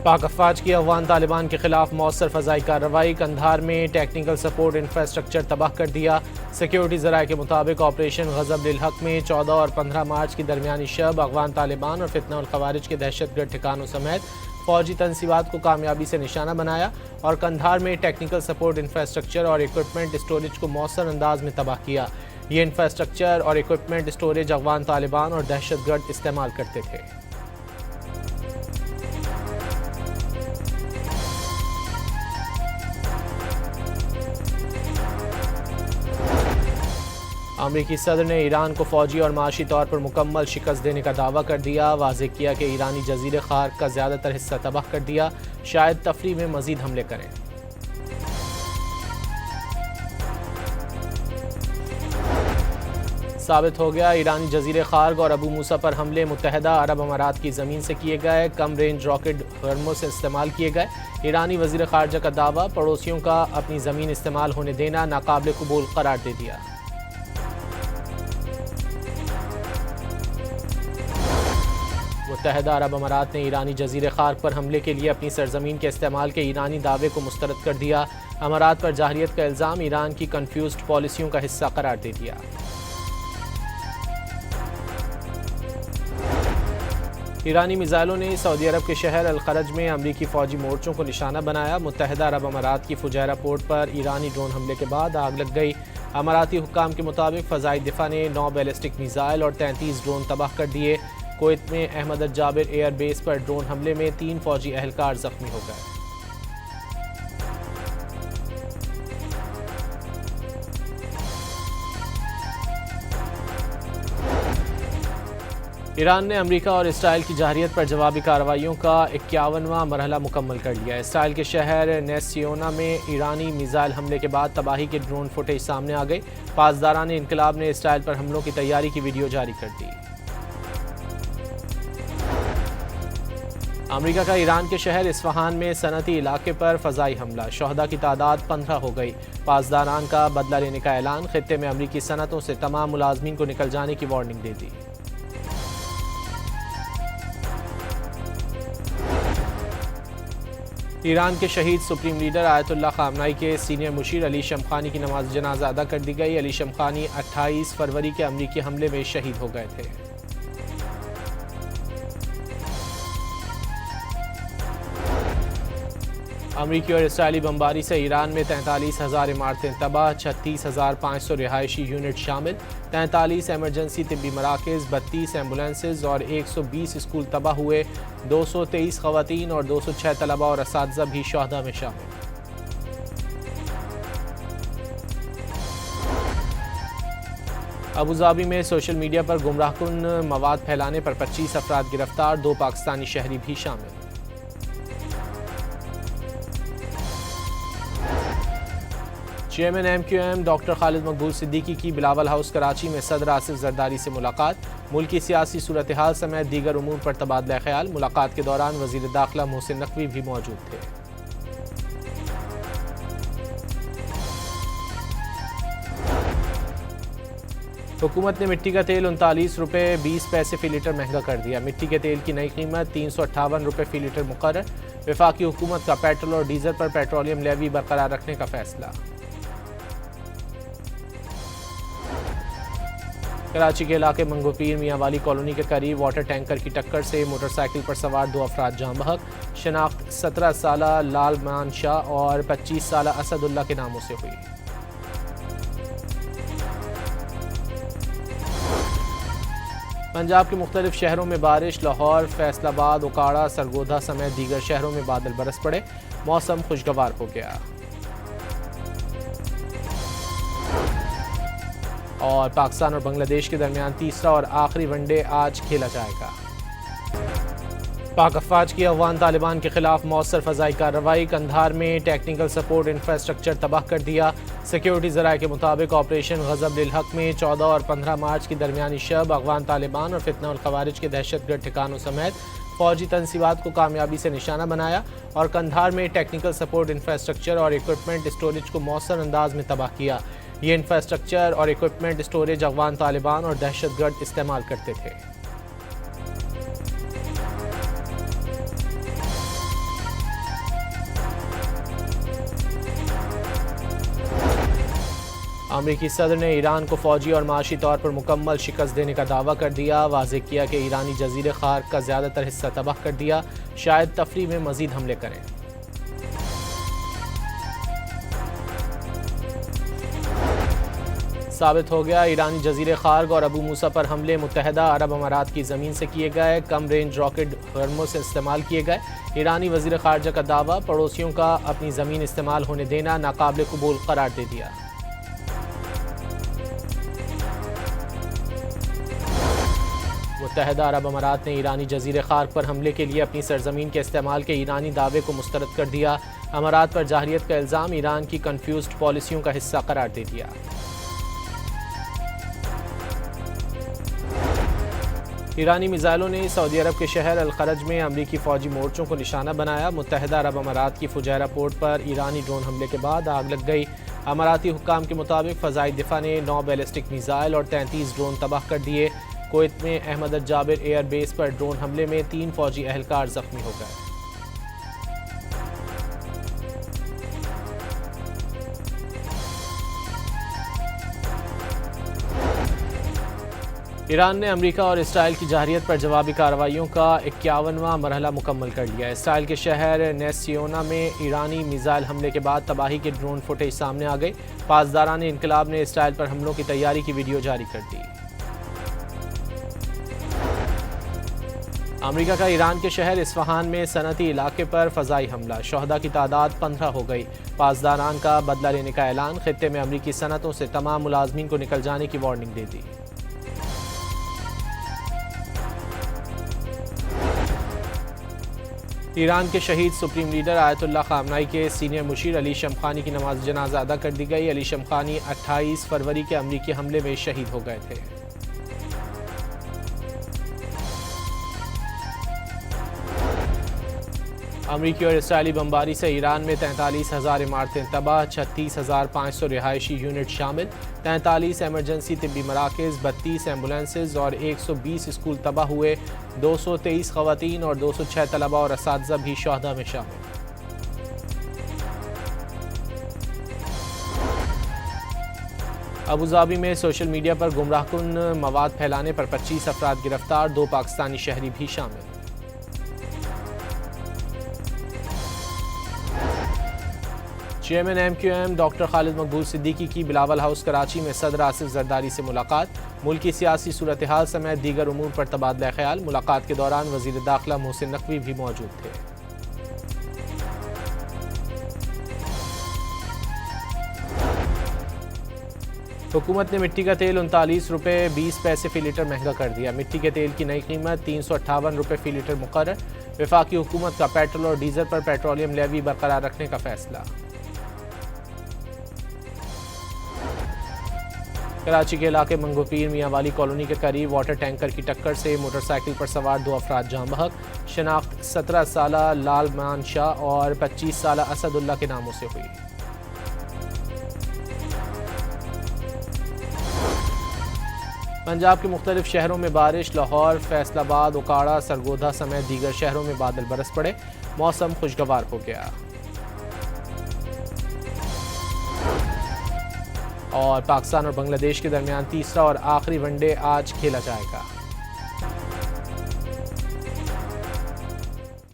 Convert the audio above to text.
پاک افواج کی افغان طالبان کے خلاف مؤثر فضائی کارروائی، قندھار میں ٹیکنیکل سپورٹ انفراسٹرکچر تباہ کر دیا۔ سیکیورٹی ذرائع کے مطابق آپریشن غضب للحق میں 14 اور 15 مارچ کی درمیانی شب افغان طالبان اور فتنہ الخوارج کے دہشت گرد ٹھکانوں سمیت فوجی تنصیبات کو کامیابی سے نشانہ بنایا اور قندھار میں ٹیکنیکل سپورٹ انفراسٹرکچر اور اکوپمنٹ اسٹوریج کو مؤثر انداز میں تباہ کیا۔ یہ انفراسٹرکچر اور اکوپمنٹ اسٹوریج افغان طالبان اور دہشت گرد استعمال کرتے تھے۔ امریکی صدر نے ایران کو فوجی اور معاشی طور پر مکمل شکست دینے کا دعویٰ کر دیا۔ واضح کیا کہ ایرانی جزیرے خاک کا زیادہ تر حصہ تباہ کر دیا، شاید تفریح میں مزید حملے کریں۔ ثابت ہو گیا، ایرانی جزیرے خارگ اور ابو موسیٰ پر حملے متحدہ عرب امارات کی زمین سے کیے گئے، کم رینج راکٹ ہرمز سے استعمال کیے گئے۔ ایرانی وزیر خارجہ کا دعویٰ، پڑوسیوں کا اپنی زمین استعمال ہونے دینا ناقابل قبول قرار دے دیا۔ متحدہ عرب امارات نے ایرانی جزیرے خاک پر حملے کے لیے اپنی سرزمین کے استعمال کے ایرانی دعوے کو مسترد کر دیا۔ امارات پر جارحیت کا الزام ایران کی کنفیوزڈ پالیسیوں کا حصہ قرار دے دیا۔ ایرانی میزائلوں نے سعودی عرب کے شہر الخرج میں امریکی فوجی مورچوں کو نشانہ بنایا۔ متحدہ عرب امارات کی فجیرہ پورٹ پر ایرانی ڈرون حملے کے بعد آگ لگ گئی۔ اماراتی حکام کے مطابق فضائی دفاع نے 9 بیلسٹک میزائل اور 33 ڈرون تباہ کر دیے۔ کویت میں احمد الجابر ایئر بیس پر ڈرون حملے میں 3 فوجی اہلکار زخمی ہو گئے۔ ایران نے امریکہ اور اسرائیل کی جارحیت پر جوابی کارروائیوں کا 51واں مرحلہ مکمل کر لیا ہے۔ اسرائیل کے شہر نیسیونا میں ایرانی میزائل حملے کے بعد تباہی کے ڈرون فوٹیج سامنے آ گئی۔ پاسداران انقلاب نے اسرائیل پر حملوں کی تیاری کی ویڈیو جاری کر دی۔ امریکہ کا ایران کے شہر اصفہان میں صنعتی علاقے پر فضائی حملہ، شہداء کی تعداد 15 ہو گئی۔ پاسداران کا بدلہ لینے کا اعلان، خطے میں امریکی صنعتوں سے تمام ملازمین کو نکل جانے کی وارننگ دے دی۔ ایران کے شہید سپریم لیڈر آیت اللہ خامنائی کے سینئر مشیر علی شمخانی کی نماز جنازہ ادا کر دی گئی۔ علی شمخانی 28 فروری کے امریکی حملے میں شہید ہو گئے تھے۔ امریکی اور اسرائیلی بمباری سے ایران میں 43,000 عمارتیں تباہ، 36,500 رہائشی یونٹ شامل، 43 ایمرجنسی طبی مراکز، 32 ایمبولینسز اور 120 اسکول تباہ ہوئے۔ 223 خواتین اور 206 طلباء اور اساتذہ بھی شہداء میں شامل۔ ابوظہبی میں سوشل میڈیا پر گمراہ کن مواد پھیلانے پر 25 افراد گرفتار، 2 پاکستانی شہری بھی شامل۔ چیئرمین MQM ڈاکٹر خالد مقبول صدیقی کی بلاول ہاؤس کراچی میں صدر آصف زرداری سے ملاقات، ملکی سیاسی صورتحال سمیت دیگر امور پر تبادلہ خیال۔ ملاقات کے دوران وزیر داخلہ محسن نقوی بھی موجود تھے۔ حکومت نے مٹی کا تیل 39 روپے 20 پیسے فی لیٹر مہنگا کر دیا۔ مٹی کے تیل کی نئی قیمت 358 روپے فی لیٹر مقرر۔ وفاقی حکومت کا پیٹرول اور ڈیزل پر پیٹرولیم لیوی برقرار رکھنے کا فیصلہ۔ کراچی کے علاقے منگو پیر میاں والی کالونی کے قریب واٹر ٹینکر کی ٹکر سے موٹر سائیکل پر سوار 2 افراد جاں بحق۔ شناخت 17 سالہ لال مان شاہ اور 25 سالہ اسد اللہ کے ناموں سے ہوئی۔ پنجاب کے مختلف شہروں میں بارش، لاہور، فیصل آباد، اوکاڑہ، سرگودھا سمیت دیگر شہروں میں بادل برس پڑے، موسم خوشگوار ہو گیا۔ اور پاکستان اور بنگلہ دیش کے درمیان تیسرا اور آخری ون ڈے آج کھیلا جائے گا۔ پاک افواج کی افغان طالبان کے خلاف مؤثر فضائی کارروائی، قندھار میں ٹیکنیکل سپورٹ انفراسٹرکچر تباہ کر دیا۔ سیکیورٹی ذرائع کے مطابق آپریشن غضب للحق میں 14 اور 15 مارچ کی درمیانی شب افغان طالبان اور فتنہ الخوارج کے دہشت گرد ٹھکانوں سمیت فوجی تنصیبات کو کامیابی سے نشانہ بنایا اور قندھار میں ٹیکنیکل سپورٹ انفراسٹرکچر اور اکوپمنٹ اسٹوریج کو مؤثر انداز میں تباہ کیا۔ یہ انفراسٹرکچر اور اکوپمنٹ اسٹوریج افغان طالبان اور دہشت گرد استعمال کرتے تھے۔ امریکی صدر نے ایران کو فوجی اور معاشی طور پر مکمل شکست دینے کا دعویٰ کر دیا، واضح کیا کہ ایرانی جزیرے خاک کا زیادہ تر حصہ تباہ کر دیا، شاید تفریح میں مزید حملے کریں۔ ثابت ہو گیا ایرانی جزیرے خارگ اور ابو موسیٰ پر حملے متحدہ عرب امارات کی زمین سے کیے گئے، کم رینج راکٹ ہرمز سے استعمال کیے گئے۔ ایرانی وزیر خارجہ کا دعویٰ، پڑوسیوں کا اپنی زمین استعمال ہونے دینا ناقابل قبول قرار دے دیا۔ متحدہ عرب امارات نے ایرانی جزیرے خارگ پر حملے کے لیے اپنی سرزمین کے استعمال کے ایرانی دعوے کو مسترد کر دیا، امارات پر جارحیت کا الزام ایران کی کنفیوزڈ پالیسیوں کا حصہ قرار دے دیا۔ ایرانی میزائلوں نے سعودی عرب کے شہر الخرج میں امریکی فوجی مورچوں کو نشانہ بنایا، متحدہ عرب امارات کی فجیرہ پورٹ پر ایرانی ڈرون حملے کے بعد آگ لگ گئی۔ اماراتی حکام کے مطابق فضائی دفاع نے 9 بیلسٹک میزائل اور 33 ڈرون تباہ کر دیے۔ کویت میں احمد الجابر ایئر بیس پر ڈرون حملے میں 3 فوجی اہلکار زخمی ہو گئے۔ ایران نے امریکہ اور اسرائیل کی جارحیت پر جوابی کارروائیوں کا 51واں مرحلہ مکمل کر لیا۔ اسرائیل کے شہر نیسیونا میں ایرانی میزائل حملے کے بعد تباہی کے ڈرون فوٹیج سامنے آ گئی۔ پاسداران انقلاب نے اسرائیل پر حملوں کی تیاری کی ویڈیو جاری کر دی۔ امریکہ کا ایران کے شہر اصفہان میں صنعتی علاقے پر فضائی حملہ، شہداء کی تعداد 15 ہو گئی۔ پاسداران کا بدلہ لینے کا اعلان، خطے میں امریکی صنعتوں سے تمام ملازمین کو نکل جانے کی وارننگ دے دی۔ ایران کے شہید سپریم لیڈر آیت اللہ خامنائی کے سینئر مشیر علی شمخانی کی نماز جنازہ ادا کر دی گئی۔ علی شمخانی 28 فروری کے امریکی حملے میں شہید ہو گئے تھے۔ امریکی اور اسرائیلی بمباری سے ایران میں 43,000 عمارتیں تباہ، 36,500 رہائشی یونٹ شامل، 43 ایمرجنسی طبی مراکز، 32 ایمبولینسز اور 120 اسکول تباہ ہوئے، 223 خواتین اور 206 طلباء اور اساتذہ بھی شہداء میں شامل۔ ابوظہبی میں سوشل میڈیا پر گمراہ کن مواد پھیلانے پر 25 افراد گرفتار، 2 پاکستانی شہری بھی شامل۔ چیئرمین MQM ڈاکٹر خالد مقبول صدیقی کی بلاول ہاؤس کراچی میں صدر آصف زرداری سے ملاقات، ملکی سیاسی صورتحال سمیت دیگر امور پر تبادلہ خیال۔ ملاقات کے دوران وزیر داخلہ محسن نقوی بھی موجود تھے۔ حکومت نے مٹی کا تیل 39 روپے 20 پیسے فی لیٹر مہنگا کر دیا، مٹی کے تیل کی نئی قیمت 358 روپے فی لیٹر مقرر۔ وفاقی حکومت کا پیٹرول اور ڈیزل پر پیٹرولیم لیوی برقرار رکھنے کا فیصلہ۔ کراچی کے علاقے منگو پیر میاں والی کالونی کے قریب واٹر ٹینکر کی ٹکر سے موٹر سائیکل پر سوار 2 افراد جاں بحق، شناخت 17 سالہ لال مان شاہ اور 25 سالہ اسد اللہ کے ناموں سے ہوئی۔ پنجاب کے مختلف شہروں میں بارش، لاہور، فیصل آباد، اوکاڑہ، سرگودھا سمیت دیگر شہروں میں بادل برس پڑے، موسم خوشگوار ہو گیا۔ اور پاکستان اور بنگلہ دیش کے درمیان تیسرا اور آخری ون ڈے آج کھیلا جائے گا۔